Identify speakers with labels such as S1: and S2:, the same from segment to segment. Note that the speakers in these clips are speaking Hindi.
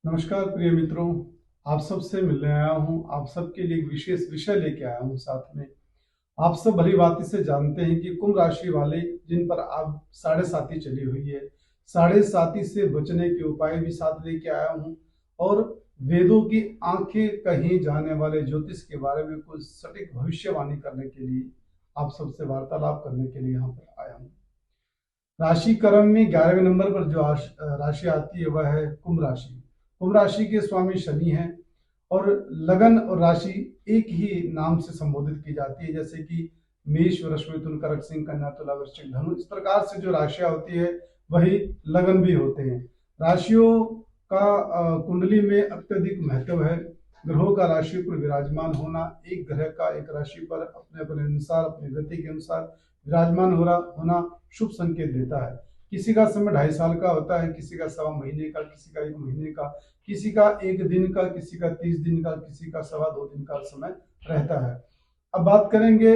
S1: नमस्कार प्रिय मित्रों। आप सबसे मिलने आया हूं। आप सबके लिए एक विशेष विषय लेके आया हूं। साथ में आप सब भली भांति से जानते हैं कि कुंभ राशि वाले जिन पर आप साढ़े साती चली हुई है, साढ़े साती से बचने के उपाय भी साथ लेके आया हूं और वेदों की आंखें कहीं जाने वाले ज्योतिष के बारे में कुछ सटीक भविष्यवाणी करने के लिए आप सबसे वार्तालाप करने के लिए यहाँ पर आया हूँ। राशि क्रम में 11वें नंबर पर जो राशि आती है वह है कुंभ राशि। कुंभ राशि के स्वामी शनि हैं और लगन और राशि एक ही नाम से संबोधित की जाती है, जैसे कि मेष, वृष, मिथुन, कर्क, सिंह, कन्या, तुला, वृश्चिक, धनु। इस प्रकार से जो राशियां होती है वही लगन भी होते हैं। राशियों का कुंडली में अत्यधिक महत्व है। ग्रहों का राशि पर विराजमान होना, एक ग्रह का एक राशि पर अपने अपने अनुसार, अपनी गति के अनुसार विराजमान होना शुभ संकेत देता है। किसी का समय 2.5 साल का होता है, किसी का 1.25 महीने का, किसी का 1 महीने का, किसी का 1 दिन का, किसी का 30 दिन का, किसी का 2.25 दिन का समय रहता है। अब बात करेंगे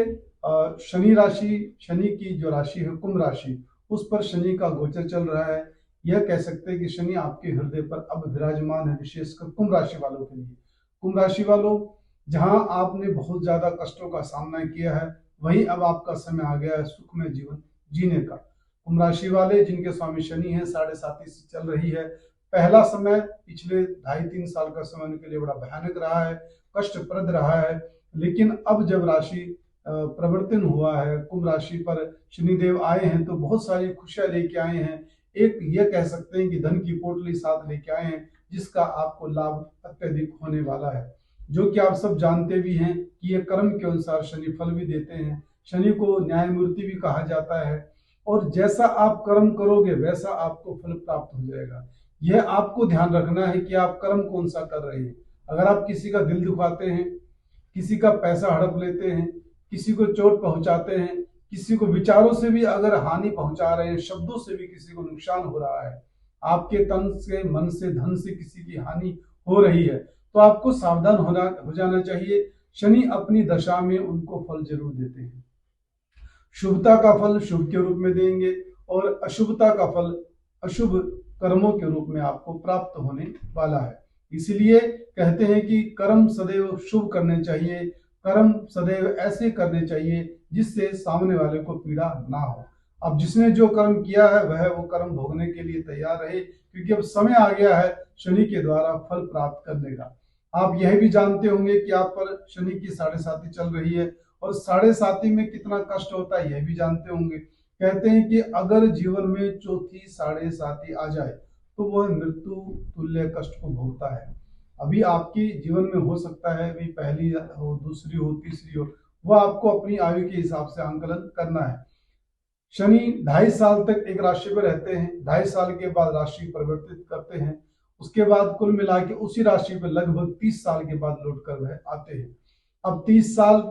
S1: शनि राशि। शनि की जो राशि है कुंभ राशि, उस पर शनि का गोचर चल रहा है। यह कह सकते हैं कि शनि आपके हृदय पर अब विराजमान है, विशेषकर कुंभ राशि वालों के लिए। कुंभ राशि वालों, जहां आपने बहुत ज्यादा कष्टों का सामना किया है, वहीं अब आपका समय आ गया है सुखमय जीवन जीने का। कुंभ राशि वाले जिनके स्वामी शनि है, साढ़े साती से चल रही है। पहला समय पिछले 2.5-3 साल का समय उनके लिए बड़ा भयानक रहा है, कष्टप्रद रहा है। लेकिन अब जब राशि परिवर्तन हुआ है, कुंभ राशि पर शनिदेव आए हैं, तो बहुत सारी खुशियां लेके आए हैं। एक ये कह सकते हैं कि धन की पोटली साथ लेके आए हैं, जिसका आपको लाभ अत्यधिक होने वाला है। जो कि आप सब जानते भी हैं कि ये कर्म के अनुसार शनि फल भी देते हैं। शनि को न्यायमूर्ति भी कहा जाता है और जैसा आप कर्म करोगे वैसा आपको फल प्राप्त हो जाएगा। यह आपको ध्यान रखना है कि आप कर्म कौन सा कर रहे हैं। अगर आप किसी का दिल दुखाते हैं, किसी का पैसा हड़प लेते हैं, किसी को चोट पहुंचाते हैं, किसी को विचारों से भी अगर हानि पहुंचा रहे हैं, शब्दों से भी किसी को नुकसान हो रहा है, आपके तन से, मन से, धन से किसी की हानि हो रही है, तो आपको सावधान हो जाना चाहिए। शनि अपनी दशा में उनको फल जरूर देते हैं। शुभता का फल शुभ के रूप में देंगे और अशुभता का फल अशुभ कर्मों के रूप में आपको प्राप्त होने वाला है। इसलिए कहते हैं कि कर्म सदैव शुभ करने चाहिए, कर्म सदैव ऐसे करने चाहिए जिससे सामने वाले को पीड़ा ना हो। अब जिसने जो कर्म किया है वह वो कर्म भोगने के लिए तैयार रहे, क्योंकि अब समय आ गया है शनि के द्वारा फल प्राप्त करने का। आप यह भी जानते होंगे कि आप पर शनि की साढ़े साती चल रही है और साढ़े साती में कितना कष्ट होता है यह भी जानते होंगे। कहते हैं कि अगर जीवन में चौथी साढ़े साती आ जाए तो वह मृत्यु तुल्य कष्ट को भोगता है। अभी आपकी जीवन में हो सकता है भी पहली हो, दूसरी हो, तीसरी हो, वह आपको अपनी आयु के हिसाब से आंकलन करना है। शनि 2.5 साल तक एक राशि पर रहते हैं, 2.5 साल के बाद राशि परिवर्तित करते हैं। उसके बाद कुल मिला के उसी राशि पर लगभग 30 साल के बाद लौट कर वह आते हैं। अब 30 साल,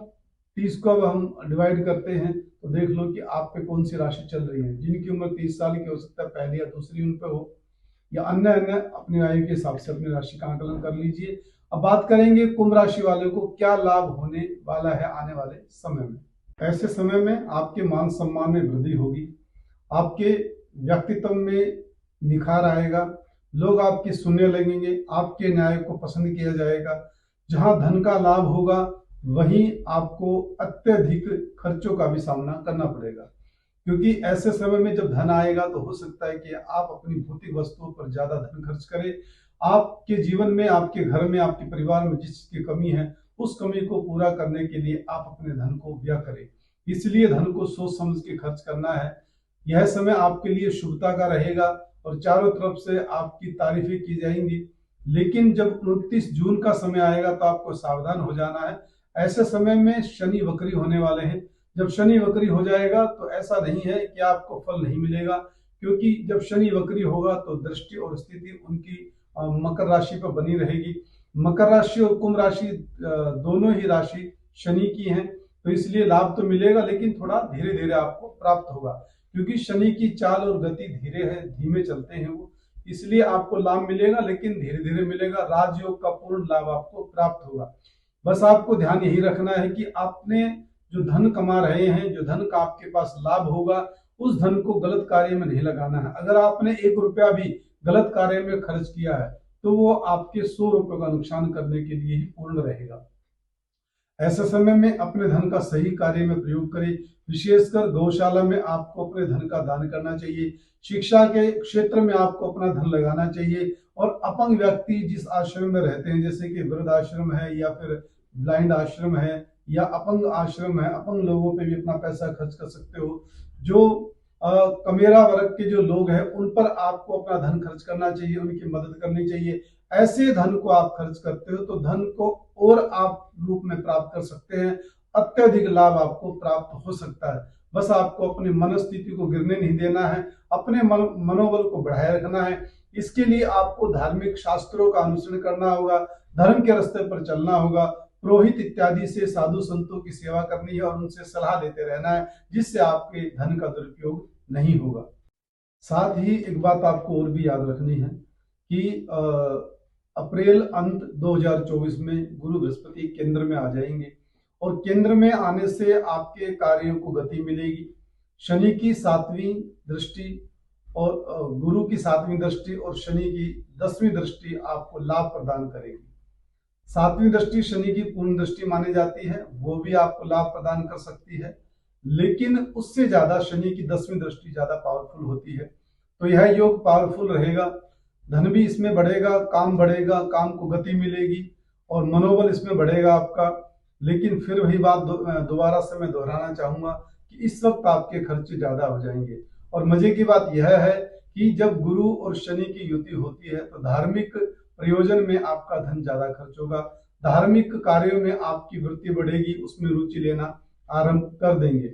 S1: 30 को अब हम डिवाइड करते हैं तो देख लो कि आप पे कौन सी राशि चल रही है। जिनकी उम्र 30 साल की हो सकता है पहली या दूसरी उन पे हो, या अन्य अन्य अपनी आयु के हिसाब से अपनी राशि का आकलन कर लीजिए। अब बात करेंगे कुंभ राशि वालों को क्या लाभ होने वाला है आने वाले समय में। ऐसे समय में आपके मान सम्मान में वृद्धि होगी, आपके व्यक्तित्व में निखार आएगा, लोग आपकी सुनने लगेंगे, आपके न्याय को पसंद किया जाएगा। जहां धन का लाभ होगा वहीं आपको अत्यधिक खर्चों का भी सामना करना पड़ेगा, क्योंकि ऐसे समय में जब धन आएगा तो हो सकता है कि आप अपनी भौतिक वस्तुओं पर ज्यादा धन खर्च करें। आपके जीवन में, आपके घर में, आपके परिवार में जिस चीज की कमी है उस कमी को पूरा करने के लिए आप अपने धन को व्यय करें। इसलिए धन को सोच समझ के खर्च करना है। यह समय आपके लिए शुभता का रहेगा और चारों तरफ से आपकी तारीफें की जाएंगी। लेकिन जब 29 जून का समय आएगा तो आपको सावधान हो जाना है। ऐसे समय में शनि वक्री होने वाले हैं। जब शनि वक्री हो जाएगा तो ऐसा नहीं है कि आपको फल नहीं मिलेगा, क्योंकि जब शनि वक्री होगा तो दृष्टि और स्थिति उनकी मकर राशि पर बनी रहेगी। मकर राशि और कुंभ राशि दोनों ही राशि शनि की हैं, तो इसलिए लाभ तो मिलेगा लेकिन थोड़ा धीरे धीरे आपको प्राप्त होगा, क्योंकि शनि की चाल और गति धीरे है, धीमे चलते हैं वो। इसलिए आपको लाभ मिलेगा लेकिन धीरे धीरे मिलेगा। राजयोग का पूर्ण लाभ आपको प्राप्त होगा। बस आपको ध्यान यही रखना है कि आपने जो धन कमा रहे हैं, जो धन का आपके पास लाभ होगा, उस धन को गलत कार्य में नहीं लगाना है। अगर आपने 1 रुपया भी गलत कार्य में खर्च किया है तो वो आपके 100 रुपयों का नुकसान करने के लिए ही पूर्ण रहेगा। ऐसे समय में अपने धन का सही कार्य में प्रयोग करें। विशेषकर गौशाला में आपको अपने धन का दान करना चाहिए। शिक्षा के क्षेत्र में आपको अपना धन लगाना चाहिए। और अपंग व्यक्ति जिस आश्रम में रहते हैं, जैसे कि वृद्ध आश्रम है या फिर ब्लाइंड आश्रम है या अपंग आश्रम है, अपंग लोगों पे भी अपना पैसा खर्च कर सकते हो। जो कमेरा वर्ग के जो लोग हैं उन पर आपको अपना धन खर्च करना चाहिए, उनकी मदद करनी चाहिए। ऐसे धन को आप खर्च करते हो तो धन को और आप रूप में प्राप्त कर सकते हैं, अत्यधिक लाभ आपको प्राप्त हो सकता है। बस आपको अपनी मनस्थिति को गिरने नहीं देना है, अपने मनोबल को बढ़ाए रखना है। इसके लिए आपको धार्मिक शास्त्रों का अनुसरण करना होगा, धर्म के रास्ते पर चलना होगा, पुरोहित इत्यादि से साधु संतों की सेवा करनी है और उनसे सलाह लेते रहना है, जिससे आपके धन का दुरुपयोग नहीं होगा। साथ ही एक बात आपको और भी याद रखनी है कि अप्रैल अंत 2024 में गुरु बृहस्पति केंद्र में आ जाएंगे और केंद्र में आने से आपके कार्यों को गति मिलेगी। शनि की 7वीं दृष्टि और गुरु की 7वीं दृष्टि और शनि की 10वीं दृष्टि आपको लाभ प्रदान करेगी। 7वीं दृष्टि शनि की पूर्ण दृष्टि मानी जाती है, वो भी आपको लाभ प्रदान कर सकती है, लेकिन उससे ज्यादा शनि की 10वीं दृष्टि ज्यादा पावरफुल होती है। तो यह योग पावरफुल रहेगा, धन भी इसमें बढ़ेगा, काम बढ़ेगा, काम को गति मिलेगी और मनोबल इसमें बढ़ेगा आपका। लेकिन फिर वही बात दोबारा से मैं दोहराना चाहूंगा कि इस वक्त आपके खर्चे ज्यादा हो जाएंगे। और मजे की बात यह है कि जब गुरु और शनि की युति होती है तो धार्मिक प्रयोजन में आपका धन ज्यादा खर्च होगा, धार्मिक कार्यों में आपकी वृत्ति बढ़ेगी, उसमें रुचि लेना आरंभ कर देंगे।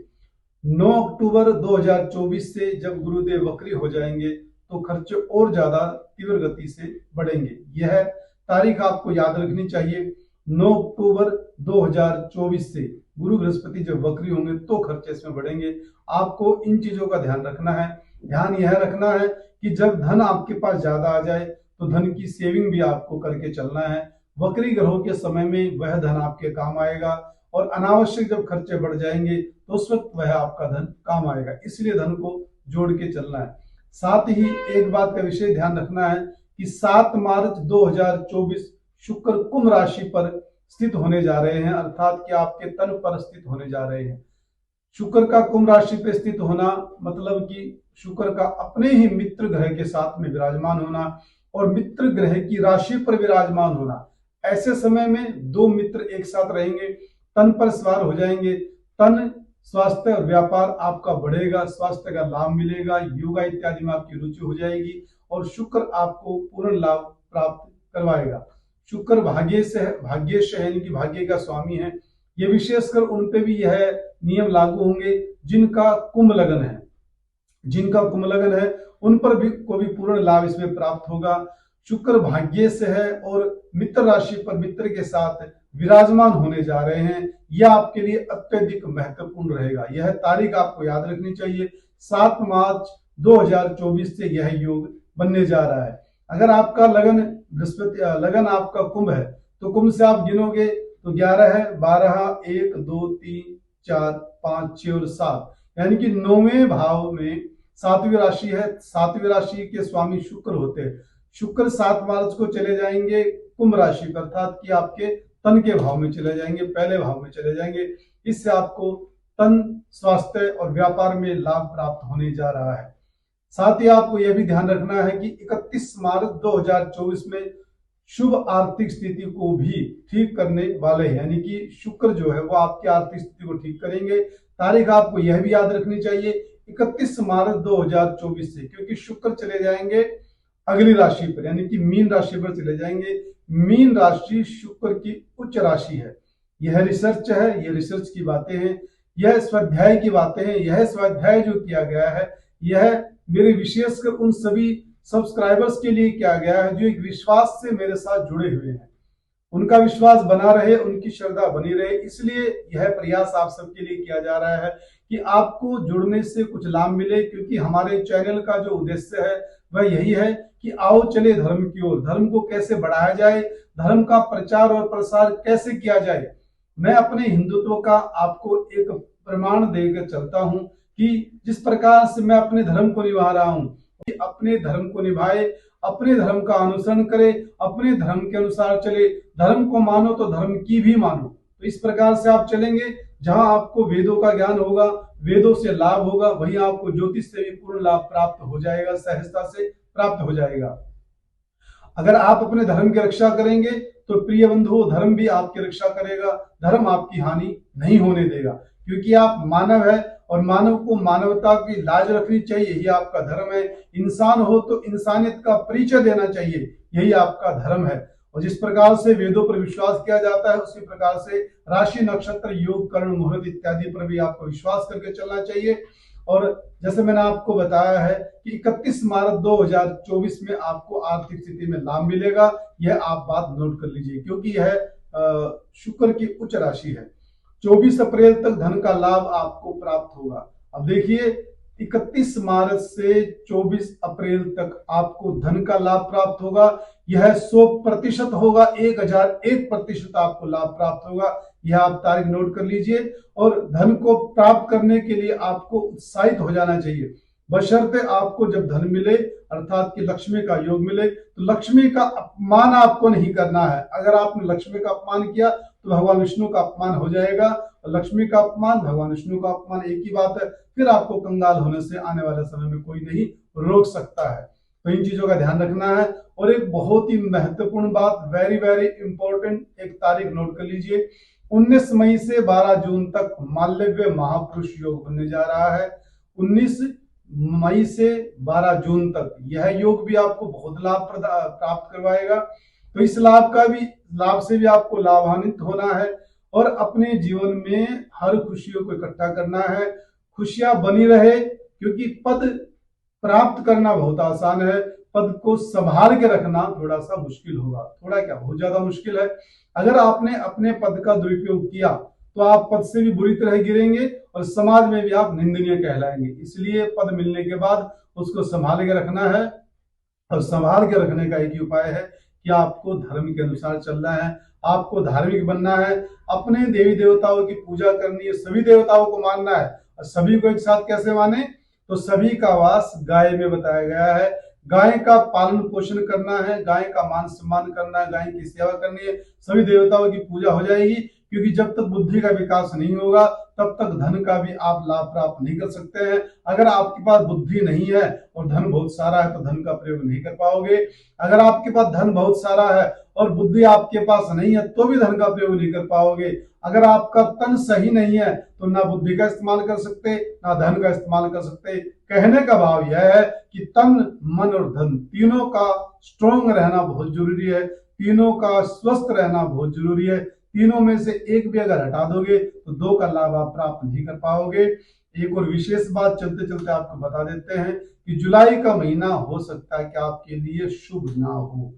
S1: 9 अक्टूबर 2024 से जब गुरुदेव वक्री हो जाएंगे तो खर्चे और ज्यादा तीव्र गति से बढ़ेंगे। यह तारीख आपको याद रखनी चाहिए। 9 अक्टूबर 2024 से गुरु बृहस्पति जब वक्री होंगे तो खर्चे इसमें बढ़ेंगे। आपको इन चीजों का ध्यान रखना है। ध्यान यह रखना है कि जब धन आपके पास ज्यादा आ जाए तो धन की सेविंग भी आपको करके चलना है। वक्री ग्रहों के समय में वह धन आपके काम आएगा और अनावश्यक जब खर्चे बढ़ जाएंगे तो उस वक्त वह आपका धन काम आएगा, इसलिए धन को जोड़ के चलना है। साथ ही एक बात का विशेष ध्यान रखना है कि 7 मार्च 2024 शुक्र कुंभ राशि पर स्थित होने जा रहे हैं, अर्थात कि आपके तन पर स्थित होने जा रहे हैं। शुक्र का कुंभ राशि पर स्थित होना मतलब कि शुक्र का अपने ही मित्र ग्रह के साथ में विराजमान होना और मित्र ग्रह की राशि पर विराजमान होना। ऐसे समय में 2 मित्र एक साथ रहेंगे, तन पर सवार हो जाएंगे, तन स्वास्थ्य और व्यापार आपका बढ़ेगा, स्वास्थ्य का लाभ मिलेगा, योगा इत्यादि में आपकी रुचि हो जाएगी और शुक्र आपको पूर्ण लाभ प्राप्त करवाएगा। शुक्र भाग्येश है, यानी कि भाग्य का स्वामी है। ये विशेषकर उन पे भी यह नियम लागू होंगे जिनका कुंभ लगन है, उन पर भी को भी पूर्ण लाभ इसमें प्राप्त होगा। शुक्र भाग्य से है और मित्र राशि पर मित्र के साथ विराजमान होने जा रहे हैं। यह आपके लिए अत्यधिक महत्वपूर्ण रहेगा। यह तारीख आपको याद रखनी चाहिए। 7 मार्च 2024 से यह योग बनने जा रहा है। अगर आपका लगन आपका कुंभ है तो कुंभ से आप गिनोगे तो 11 है, 12, 1, 2, 3, 4, 5, 6 और 7, यानी कि 9वें भाव में 7वीं राशि है। 7वीं राशि के स्वामी शुक्र होते हैं। शुक्र 7 मार्च को चले जाएंगे कुंभ राशि पर, अर्थात कि आपके तन के भाव में चले जाएंगे, पहले भाव में चले जाएंगे। इससे आपको तन, स्वास्थ्य और व्यापार में लाभ प्राप्त होने जा रहा है। साथ ही आपको यह भी ध्यान रखना है कि 31 मार्च 2024 में शुभ आर्थिक स्थिति को भी ठीक करने वाले हैं, यानी कि शुक्र जो है वो आपकी आर्थिक स्थिति को ठीक करेंगे। तारीख आपको यह भी याद रखनी चाहिए 31 मार्च 2024 से, क्योंकि शुक्र चले जाएंगे अगली राशि पर, यानी कि मीन राशि पर चले जाएंगे। मीन राशि शुक्र की उच्च राशि है। यह रिसर्च है, यह रिसर्च की बातें हैं, यह स्वाध्याय की बातें हैं। यह स्वाध्याय जो किया गया है यह मेरे विशेषकर उन सभी सब्सक्राइबर्स के लिए किया गया है जो एक विश्वास से मेरे साथ जुड़े हुए हैं। उनका विश्वास बना रहे, उनकी श्रद्धा बनी रहे, इसलिए यह प्रयास आप सबके लिए किया जा रहा है कि आपको जुड़ने से कुछ लाभ मिले। क्योंकि हमारे चैनल का जो उद्देश्य है वह यही है कि आओ चले धर्म की ओर, धर्म को कैसे बढ़ाया जाए, धर्म का प्रचार और प्रसार कैसे किया जाए। मैं अपने हिंदुत्व का आपको एक प्रमाण देकर चलता हूं कि जिस प्रकार से मैं अपने धर्म को निभा रहा हूं, अपने धर्म को निभाए, अपने धर्म का अनुसरण करे, अपने धर्म के अनुसार चले। धर्म को मानो तो धर्म की भी मानो। तो इस प्रकार से आप चलेंगे, जहां आपको वेदों का ज्ञान होगा, वेदों से लाभ होगा, वहीं आपको ज्योतिष से भी पूर्ण लाभ प्राप्त हो जाएगा, सहजता से प्राप्त हो जाएगा। अगर आप अपने धर्म की रक्षा करेंगे तो प्रिय बंधुओं, धर्म भी आपकी रक्षा करेगा, धर्म आपकी हानि नहीं होने देगा, क्योंकि आप मानव है और मानव को मानवता की लाज रखनी चाहिए, यही आपका धर्म है। इंसान हो तो इंसानियत का परिचय देना चाहिए, यही आपका धर्म है। और जिस प्रकार से वेदों पर विश्वास किया जाता है, उसी प्रकार से राशि, नक्षत्र, योग, कर्ण, मुहूर्त इत्यादि पर भी आपको विश्वास करके चलना चाहिए। और जैसे मैंने आपको बताया है कि 31 मार्च 2024 में आपको आर्थिक स्थिति में लाभ मिलेगा, यह आप बात नोट कर लीजिए, क्योंकि यह शुक्र की उच्च राशि है। 24 अप्रैल तक धन का लाभ आपको प्राप्त होगा। अब देखिए, 31 मार्च से 24 अप्रैल तक आपको धन का लाभ प्राप्त होगा। यह 100% होगा, 1001% आपको लाभ प्राप्त होगा। यह आप तारीख नोट कर लीजिए। और धन को प्राप्त करने के लिए आपको उत्साहित हो जाना चाहिए, बशर्ते आपको जब धन मिले, अर्थात कि लक्ष्मी का योग मिले, तो लक्ष्मी का अपमान आपको नहीं करना है। अगर आपने लक्ष्मी का अपमान किया तो भगवान विष्णु का अपमान हो जाएगा, और लक्ष्मी का अपमान, भगवान विष्णु का अपमान एक ही बात है। फिर आपको कंगाल होने से आने वाले समय में कोई नहीं रोक सकता है। तो इन चीजों का ध्यान रखना है। और एक बहुत ही महत्वपूर्ण बात, वेरी वेरी इंपॉर्टेंट, एक तारीख नोट कर लीजिए, 19 मई से 12 जून तक मालव्य महापुरुष योग बनने जा रहा है। 19 मई से 12 जून तक यह योग भी आपको बहुत लाभ प्राप्त करवाएगा। तो इस लाभ से भी आपको लाभान्वित होना है और अपने जीवन में हर खुशियों को इकट्ठा करना है, खुशियां बनी रहे, क्योंकि पद प्राप्त करना बहुत आसान है, पद को संभाल के रखना थोड़ा सा मुश्किल होगा। थोड़ा क्या, बहुत ज्यादा मुश्किल है। अगर आपने अपने पद का दुरुपयोग किया तो आप पद से भी बुरी तरह गिरेंगे और समाज में भी आप निंदनीय कहलाएंगे। इसलिए पद मिलने के बाद उसको संभाल के रखना है, और संभाल के रखने का एक ही उपाय है कि आपको धर्म के अनुसार चलना है, आपको धार्मिक बनना है, अपने देवी देवताओं की पूजा करनी है, सभी देवताओं को मानना है। और सभी को एक साथ कैसे माने, तो सभी का वास गाय में बताया गया है। गाय का पालन पोषण करना है, गाय का मान सम्मान करना है, गाय की सेवा करनी है, सभी देवताओं की पूजा हो जाएगी। क्योंकि जब तक बुद्धि का विकास नहीं होगा तब तक धन का भी आप लाभ प्राप्त नहीं कर सकते हैं। अगर आपके पास बुद्धि नहीं है और धन बहुत सारा है तो धन का प्रयोग नहीं कर पाओगे। अगर आपके पास धन बहुत सारा है और बुद्धि आपके पास नहीं है तो भी धन का प्रयोग नहीं कर पाओगे। अगर आपका तन सही नहीं है तो ना बुद्धि का इस्तेमाल कर सकते, ना धन का इस्तेमाल कर सकते। कहने का भाव यह है कि तन, मन और धन तीनों का स्ट्रॉन्ग रहना बहुत जरूरी है, तीनों का स्वस्थ रहना बहुत जरूरी है। तीनों में से एक भी अगर हटा दोगे तो दो का लाभ आप प्राप्त नहीं कर पाओगे। एक और विशेष बात चलते चलते आपको बता देते हैं कि जुलाई का महीना हो सकता है कि आपके लिए शुभ ना हो।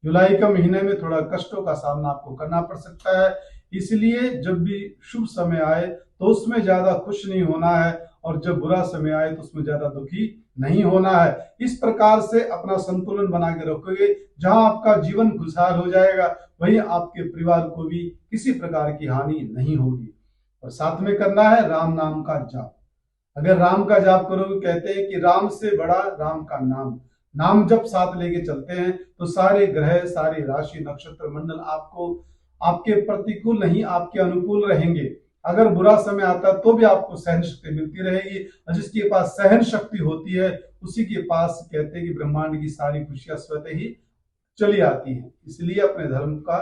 S1: जुलाई का महीने में थोड़ा कष्टों का सामना आपको करना पड़ सकता है। इसलिए जब भी शुभ समय आए तो उसमें ज्यादा खुश नहीं होना है, और जब बुरा समय आए तो उसमें ज्यादा दुखी नहीं होना है। इस प्रकार से अपना संतुलन बना के रखोगे, जहां आपका जीवन खुशहाल हो जाएगा वहीं आपके परिवार को भी किसी प्रकार की हानि नहीं होगी। और साथ में करना है राम नाम का जाप। अगर राम का जाप करोगे, कहते हैं कि राम से बड़ा राम का नाम जब साथ लेके चलते हैं तो सारे ग्रह, सारी राशि, नक्षत्र मंडल आपको आपके प्रतिकूल नहीं, आपके अनुकूल रहेंगे। अगर बुरा समय आता है तो भी आपको सहन शक्ति मिलती रहेगी, और जिसके पास सहन शक्ति होती है उसी के पास कहते हैं कि ब्रह्मांड की सारी खुशियां स्वतः ही चली आती हैं। इसलिए अपने धर्म का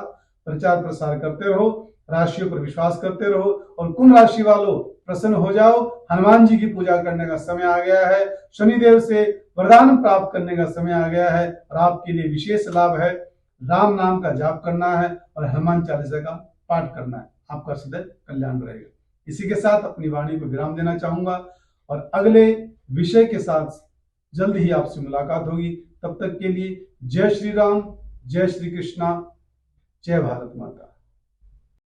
S1: प्रचार प्रसार करते रहो, राशियों पर विश्वास करते रहो, और कुंभ राशि वालों प्रसन्न हो जाओ। हनुमान जी की पूजा करने का समय आ गया है, शनिदेव से वरदान प्राप्त करने का समय आ गया है, और आपके लिए विशेष लाभ है। राम नाम का जाप करना है और हनुमान चालीसा का पाठ करना है, आपका सदैव कल्याण रहेगा। इसी के साथ अपनी वाणी को विराम देना चाहूंगा, और अगले विषय के साथ जल्द ही आपसे मुलाकात होगी। तब तक के लिए जय श्री राम, जय श्री कृष्णा, जय भारत माता।